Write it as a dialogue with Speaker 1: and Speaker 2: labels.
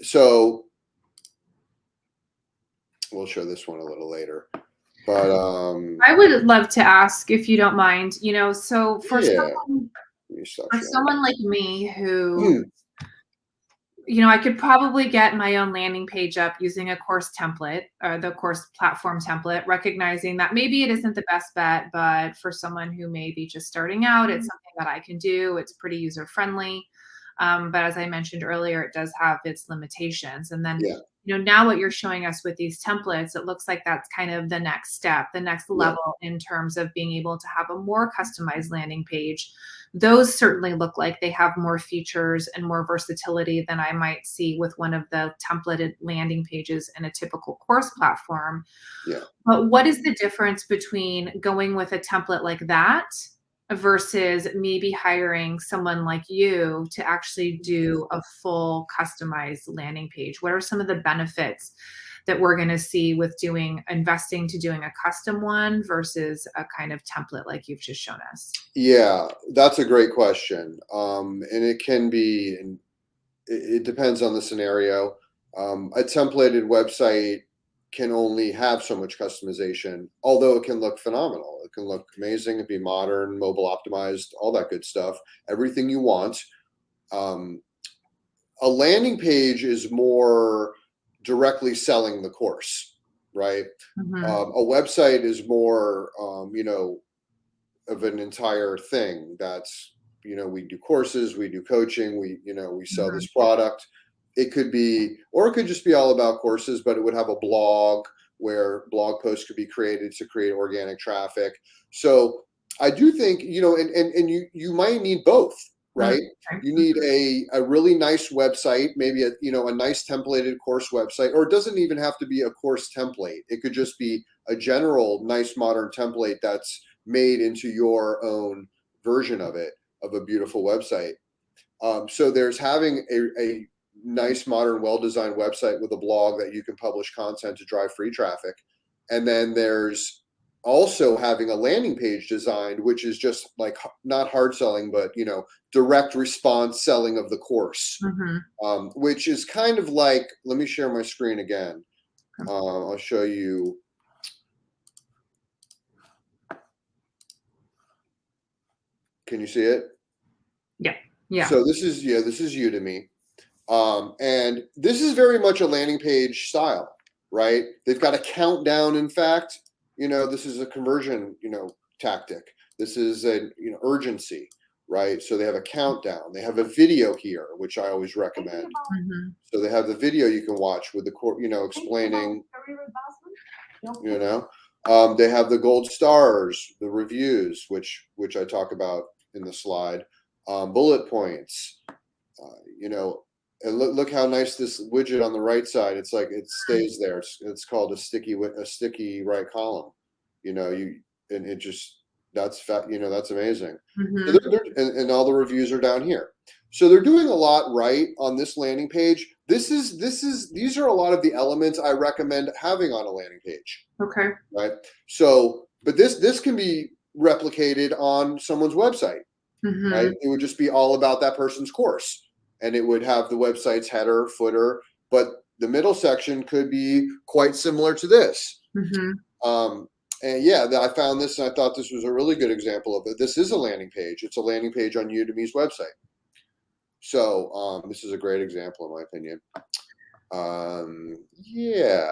Speaker 1: So we'll show this one a little later. But
Speaker 2: I would love to ask, if you don't mind, so for
Speaker 1: yeah,
Speaker 2: someone like me who, I could probably get my own landing page up using a course template or the course platform template, recognizing that maybe it isn't the best bet, but for someone who may be just starting out, it's something that I can do. It's pretty user friendly. But as I mentioned earlier, it does have its limitations. And then, now what you're showing us with these templates, it looks like that's kind of the next step, the next level in terms of being able to have a more customized landing page. Those certainly look like they have more features and more versatility than I might see with one of the templated landing pages in a typical course platform.
Speaker 1: Yeah.
Speaker 2: But what is the difference between going with a template like that versus maybe hiring someone like you to actually do a full customized landing page? What are some of the benefits that we're going to see with investing to doing a custom one versus a kind of template like you've just shown us?
Speaker 1: Yeah, that's a great question. And it can be, it depends on the scenario. A templated website can only have so much customization, although it can look phenomenal. It can look amazing, it'd be modern, mobile optimized, all that good stuff, everything you want. A landing page is more directly selling the course, right? A website is more, of an entire thing. That's, we do courses, we do coaching, we sell this product. It could be, or it could just be all about courses, but it would have a blog where blog posts could be created to create organic traffic. So I do think, and you might need both, right? You need a really nice website, maybe a nice templated course website, or it doesn't even have to be a course template. It could just be a general nice modern template that's made into your own version of it, of a beautiful website. So there's having a nice, modern, well-designed website with a blog that you can publish content to drive free traffic. And then there's also having a landing page designed, which is just like not hard selling, but direct response selling of the course, which is kind of like, let me share my screen again. I'll show you. Can you see it?
Speaker 2: Yeah. Yeah.
Speaker 1: So this is Udemy. And this is very much a landing page style, right? They've got a countdown. In fact, this is a conversion, tactic. This is an urgency, right? So they have a countdown. They have a video here, which I always recommend. So they have the video you can watch with the explaining, they have the gold stars, the reviews, which I talk about in the slide, bullet points, and look how nice this widget on the right side. It's like it stays there. It's called a sticky right column. And it just that's amazing. So and all the reviews are down here. So they're doing a lot right on this landing page. These are a lot of the elements I recommend having on a landing page.
Speaker 2: Okay.
Speaker 1: Right. So, but this can be replicated on someone's website. Right. It would just be all about that person's course. And it would have the website's header, footer, but the middle section could be quite similar to this. And yeah, I found this and I thought this was a really good example of it. This is a landing page. It's a landing page on Udemy's website. So this is a great example, in my opinion. Yeah.